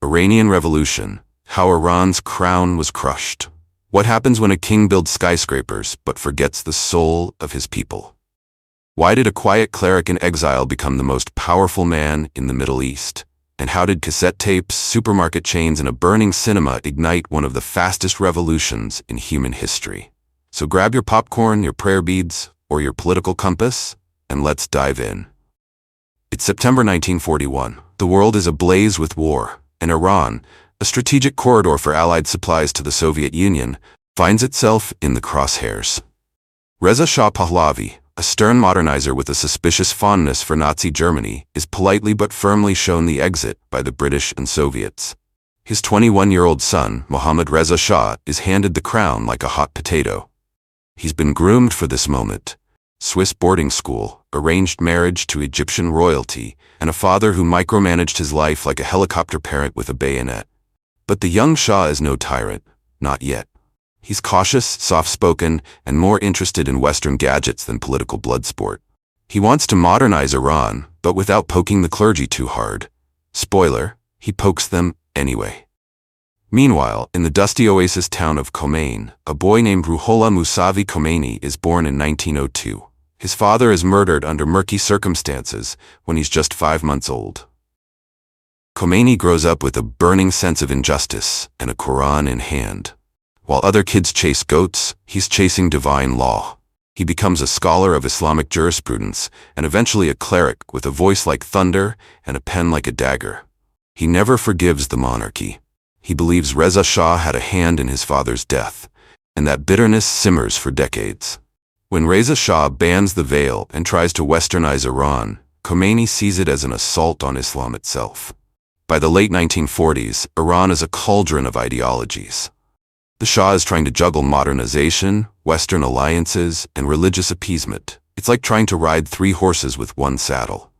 Iranian Revolution, how Iran's crown was crushed. What happens when a king builds skyscrapers but forgets the soul of his people? Why did a quiet cleric in exile become the most powerful man in the Middle East? And how did cassette tapes, supermarket chains, and a burning cinema ignite one of the fastest revolutions in human history? So grab your popcorn, your prayer beads, or your political compass, and let's dive in. It's September 1941. The world is ablaze with war, and Iran, a strategic corridor for Allied supplies to the Soviet Union, finds itself in the crosshairs. Reza Shah Pahlavi, a stern modernizer with a suspicious fondness for Nazi Germany, is politely but firmly shown the exit by the British and Soviets. His 21-year-old son, Mohammad Reza Shah, is handed the crown like a hot potato. He's been groomed for this moment. Swiss boarding school, arranged marriage to Egyptian royalty, and a father who micromanaged his life like a helicopter parent with a bayonet. But the young Shah is no tyrant, not yet. He's cautious, soft-spoken, and more interested in Western gadgets than political bloodsport. He wants to modernize Iran, but without poking the clergy too hard. Spoiler, he pokes them anyway. Meanwhile, in the dusty oasis town of Khomeini, a boy named Ruhollah Mousavi Khomeini is born in 1902. His father is murdered under murky circumstances when he's just 5 months old. Khomeini grows up with a burning sense of injustice and a Quran in hand. While other kids chase goats, he's chasing divine law. He becomes a scholar of Islamic jurisprudence and eventually a cleric with a voice like thunder and a pen like a dagger. He never forgives the monarchy. He believes Reza Shah had a hand in his father's death, and that bitterness simmers for decades. When Reza Shah bans the veil and tries to westernize Iran, Khomeini sees it as an assault on Islam itself. By the late 1940s, Iran is a cauldron of ideologies. The Shah is trying to juggle modernization, Western alliances, and religious appeasement. It's like trying to ride 3 horses with one saddle.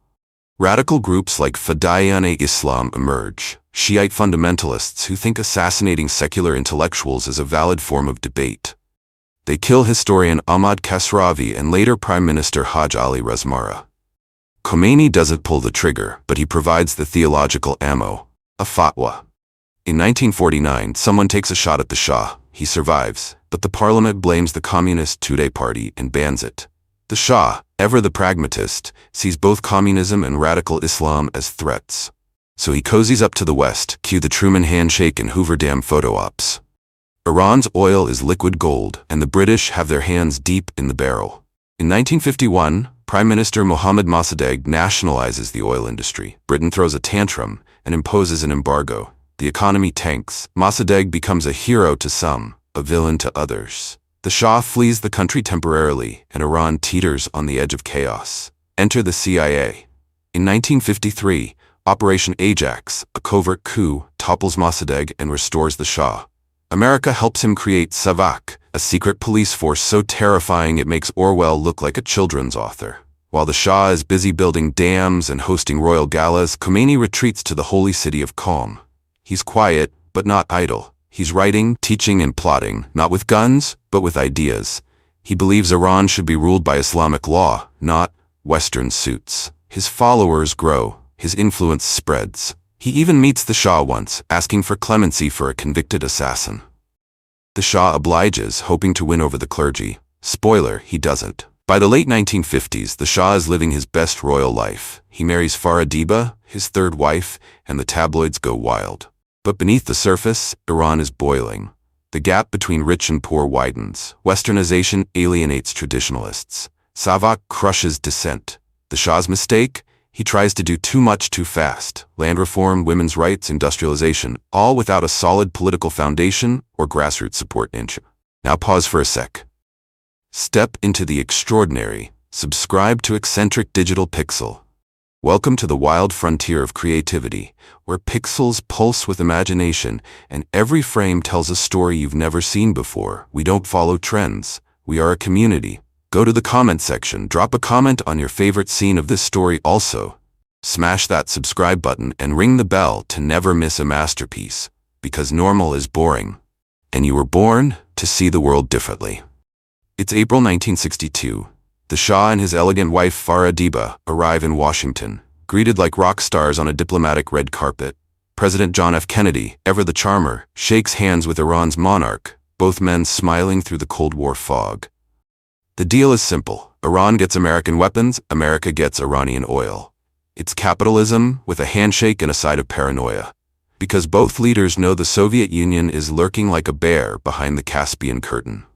Radical groups like Fadayan-e-Islam emerge, Shiite fundamentalists who think assassinating secular intellectuals is a valid form of debate. They kill historian Ahmad Kasravi and later Prime Minister Haj Ali Razmara. Khomeini doesn't pull the trigger, but he provides the theological ammo, a fatwa. In 1949, someone takes a shot at the Shah. He survives, but the parliament blames the Communist Tudeh party and bans it. The Shah, ever the pragmatist, sees both communism and radical Islam as threats. So he cozies up to the West, cue the Truman handshake and Hoover Dam photo ops. Iran's oil is liquid gold, and the British have their hands deep in the barrel. In 1951, Prime Minister Mohammad Mossadegh nationalizes the oil industry. Britain throws a tantrum and imposes an embargo. The economy tanks. Mossadegh becomes a hero to some, a villain to others. The Shah flees the country temporarily, and Iran teeters on the edge of chaos. Enter the CIA. In 1953, Operation Ajax, a covert coup, topples Mossadegh and restores the Shah. America helps him create Savak, a secret police force so terrifying it makes Orwell look like a children's author. While the Shah is busy building dams and hosting royal galas, Khomeini retreats to the holy city of Qom. He's quiet, but not idle. He's writing, teaching, and plotting, not with guns, but with ideas. He believes Iran should be ruled by Islamic law, not Western suits. His followers grow. His influence spreads. He even meets the Shah once, asking for clemency for a convicted assassin. The Shah obliges, hoping to win over the clergy. Spoiler, he doesn't. By the late 1950s, the Shah is living his best royal life. He marries Farah Diba, his 3rd wife, and the tabloids go wild. But beneath the surface, Iran is boiling. The gap between rich and poor widens. Westernization alienates traditionalists. Savak crushes dissent. The Shah's mistake? He tries to do too much too fast. Land reform, women's rights, industrialization, all without a solid political foundation or grassroots support inch. Now pause for a sec. Step into the extraordinary. Subscribe to Eccentric Digital Pixel. Welcome to the wild frontier of creativity, where pixels pulse with imagination and every frame tells a story you've never seen before. We don't follow trends. We are a community. Go to the comment section, drop a comment on your favorite scene of this story also. Smash that subscribe button and ring the bell to never miss a masterpiece, because normal is boring, and you were born to see the world differently. It's April 1962. The Shah and his elegant wife Farah Diba arrive in Washington, greeted like rock stars on a diplomatic red carpet. President John F. Kennedy, ever the charmer, shakes hands with Iran's monarch, both men smiling through the Cold War fog. The deal is simple. Iran gets American weapons, America gets Iranian oil. It's capitalism with a handshake and a side of paranoia. Because both leaders know the Soviet Union is lurking like a bear behind the Caspian curtain.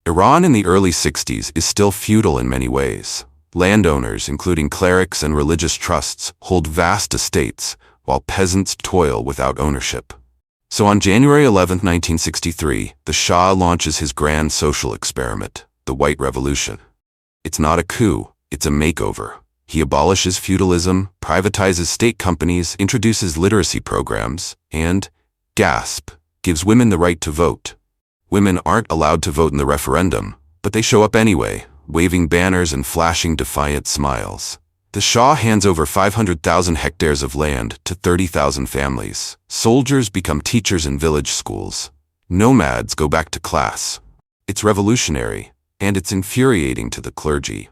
Iran in the early 60s is still feudal in many ways. Landowners, including clerics and religious trusts, hold vast estates, while peasants toil without ownership. So on January 11, 1963, the Shah launches his grand social experiment, the White Revolution. It's not a coup, it's a makeover. He abolishes feudalism, privatizes state companies, introduces literacy programs, and, gasp, gives women the right to vote. Women aren't allowed to vote in the referendum, but they show up anyway, waving banners and flashing defiant smiles. The Shah hands over 500,000 hectares of land to 30,000 families. Soldiers become teachers in village schools. Nomads go back to class. It's revolutionary, and it's infuriating to the clergy.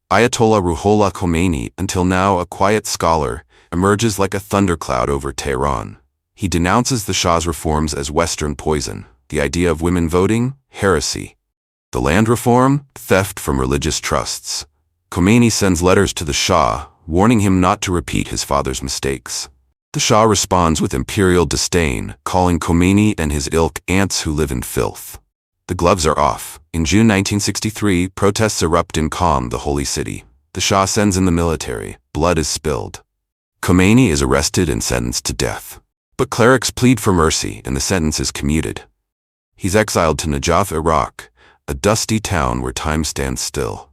Ayatollah Ruhollah Khomeini, until now a quiet scholar, emerges like a thundercloud over Tehran. He denounces the Shah's reforms as Western poison, the idea of women voting, heresy. The land reform, theft from religious trusts. Khomeini sends letters to the Shah, warning him not to repeat his father's mistakes. The Shah responds with imperial disdain, calling Khomeini and his ilk ants who live in filth. The gloves are off. In June 1963, protests erupt in Qom, the holy city. The Shah sends in the military. Blood is spilled. Khomeini is arrested and sentenced to death. But clerics plead for mercy, and the sentence is commuted. He's exiled to Najaf, Iraq, a dusty town where time stands still.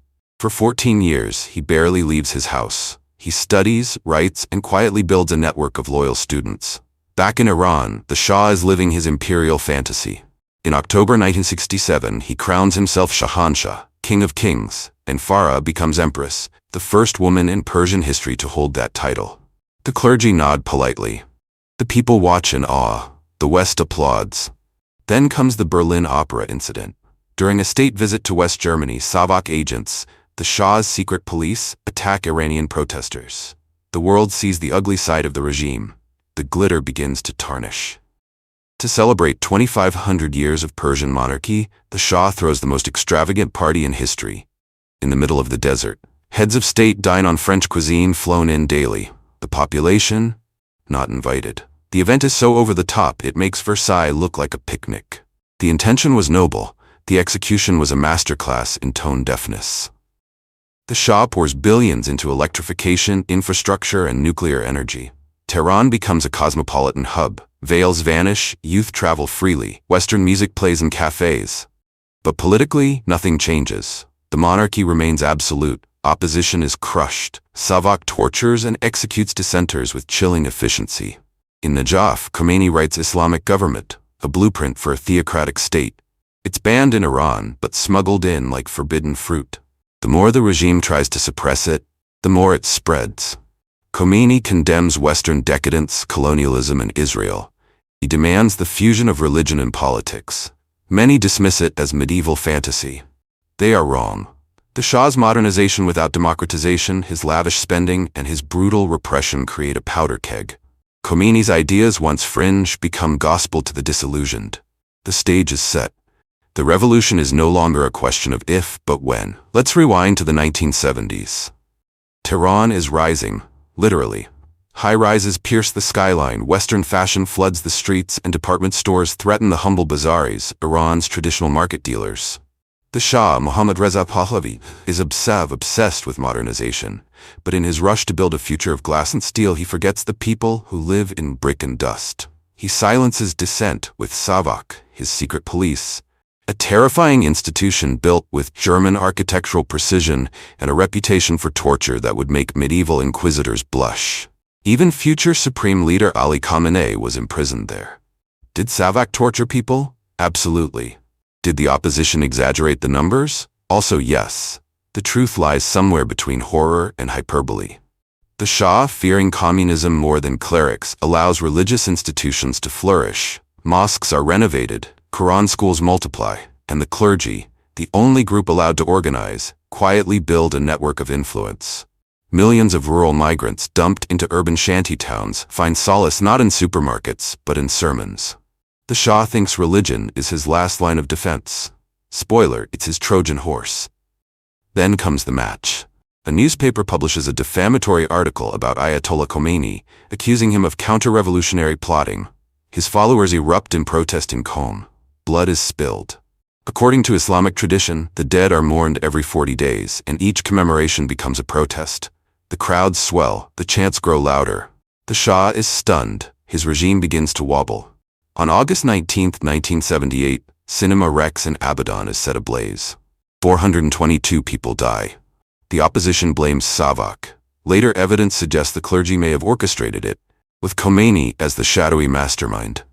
For 14 years, he barely leaves his house. He studies, writes, and quietly builds a network of loyal students. Back in Iran, the Shah is living his imperial fantasy. In October 1967, he crowns himself Shahanshah, King of Kings, and Farah becomes Empress, the first woman in Persian history to hold that title. The clergy nod politely. The people watch in awe. The West applauds. Then comes the Berlin Opera incident. During a state visit to West Germany, Savak agents, the Shah's secret police, attack Iranian protesters. The world sees the ugly side of the regime. The glitter begins to tarnish. To celebrate 2,500 years of Persian monarchy, the Shah throws the most extravagant party in history. In the middle of the desert, heads of state dine on French cuisine flown in daily. The population? Not invited. The event is so over the top it makes Versailles look like a picnic. The intention was noble. The execution was a masterclass in tone deafness. The Shah pours billions into electrification, infrastructure, and nuclear energy. Tehran becomes a cosmopolitan hub. Veils vanish, youth travel freely, Western music plays in cafes. But politically, nothing changes. The monarchy remains absolute. Opposition is crushed. Savak tortures and executes dissenters with chilling efficiency. In Najaf, Khomeini writes Islamic government, a blueprint for a theocratic state. It's banned in Iran, but smuggled in like forbidden fruit. The more the regime tries to suppress it, the more it spreads. Khomeini condemns Western decadence, colonialism, and Israel. He demands the fusion of religion and politics. Many dismiss it as medieval fantasy. They are wrong. The Shah's modernization without democratization, his lavish spending, and his brutal repression create a powder keg. Khomeini's ideas, once fringe, become gospel to the disillusioned. The stage is set. The revolution is no longer a question of if, but when. Let's rewind to the 1970s. Tehran is rising, literally. High-rises pierce the skyline, Western fashion floods the streets, and department stores threaten the humble bazaars, Iran's traditional market dealers. The Shah, Mohammad Reza Pahlavi, is obsessed with modernization, but in his rush to build a future of glass and steel, he forgets the people who live in brick and dust. He silences dissent with Savak, his secret police, a terrifying institution built with German architectural precision and a reputation for torture that would make medieval inquisitors blush. Even future Supreme Leader Ali Khamenei was imprisoned there. Did Savak torture people? Absolutely. Did the opposition exaggerate the numbers? Also yes. The truth lies somewhere between horror and hyperbole. The Shah, fearing communism more than clerics, allows religious institutions to flourish. Mosques are renovated, Quran schools multiply, and the clergy, the only group allowed to organize, quietly build a network of influence. Millions of rural migrants dumped into urban shantytowns find solace not in supermarkets, but in sermons. The Shah thinks religion is his last line of defense. Spoiler, it's his Trojan horse. Then comes the match. A newspaper publishes a defamatory article about Ayatollah Khomeini, accusing him of counter-revolutionary plotting. His followers erupt in protest in Qom. Blood is spilled. According to Islamic tradition, the dead are mourned every 40 days, and each commemoration becomes a protest. The crowds swell, the chants grow louder. The Shah is stunned. His regime begins to wobble. On August 19, 1978, Cinema Rex in Abadan is set ablaze. 422 people die. The opposition blames Savak. Later evidence suggests the clergy may have orchestrated it, with Khomeini as the shadowy mastermind.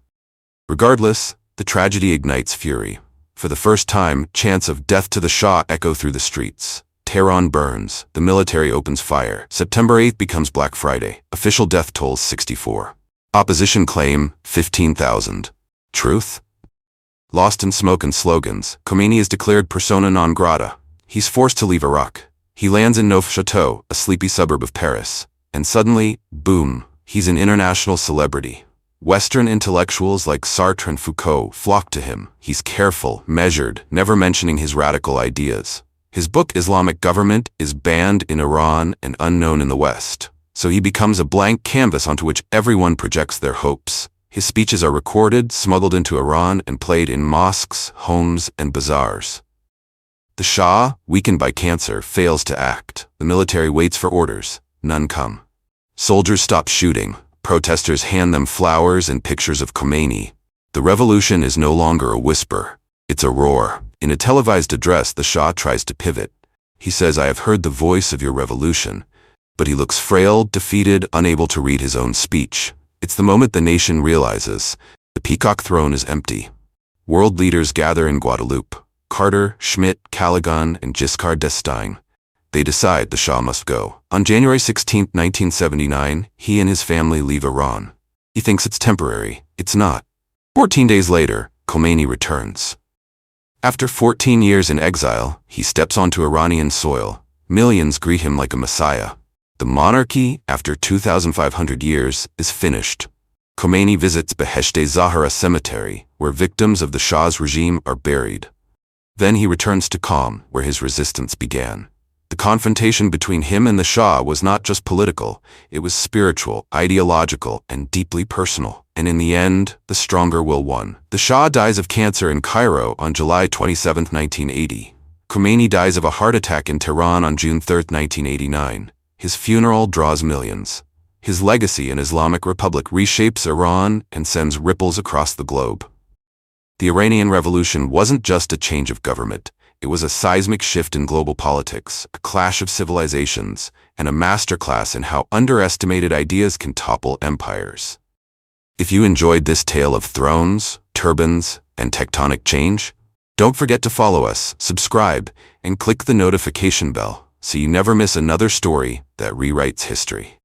Regardless, the tragedy ignites fury. For the first time, chants of "Death to the Shah" echo through the streets. Tehran burns. The military opens fire. September 8th becomes Black Friday. Official death tolls 64. Opposition claim 15,000. Truth? Lost in smoke and slogans, Khomeini is declared persona non grata. He's forced to leave Iraq. He lands in Neufchâteau, a sleepy suburb of Paris. And suddenly, boom, he's an international celebrity. Western intellectuals like Sartre and Foucault flock to him. He's careful, measured, never mentioning his radical ideas. His book Islamic Government is banned in Iran and unknown in the West. So he becomes a blank canvas onto which everyone projects their hopes. His speeches are recorded, smuggled into Iran, and played in mosques, homes, and bazaars. The Shah, weakened by cancer, fails to act. The military waits for orders. None come. Soldiers stop shooting. Protesters hand them flowers and pictures of Khomeini. The revolution is no longer a whisper. It's a roar. In a televised address, the Shah tries to pivot. He says, "I have heard the voice of your revolution." But he looks frail, defeated, unable to read his own speech. It's the moment the nation realizes the Peacock Throne is empty. World leaders gather in Guadeloupe. Carter, Schmidt, Callaghan, and Giscard d'Estaing. They decide the Shah must go. On January 16, 1979, he and his family leave Iran. He thinks it's temporary. It's not. 14 days later, Khomeini returns. After 14 years in exile, he steps onto Iranian soil. Millions greet him like a messiah. The monarchy, after 2,500 years, is finished. Khomeini visits Behesht-e-Zahra cemetery, where victims of the Shah's regime are buried. Then he returns to Qom, where his resistance began. The confrontation between him and the Shah was not just political, it was spiritual, ideological, and deeply personal. And in the end, the stronger will won. The Shah dies of cancer in Cairo on July 27, 1980. Khomeini dies of a heart attack in Tehran on June 3, 1989. His funeral draws millions. His legacy in Islamic Republic reshapes Iran and sends ripples across the globe. The Iranian Revolution wasn't just a change of government. It was a seismic shift in global politics, a clash of civilizations, and a masterclass in how underestimated ideas can topple empires. If you enjoyed this tale of thrones, turbans, and tectonic change, don't forget to follow us, subscribe, and click the notification bell so you never miss another story that rewrites history.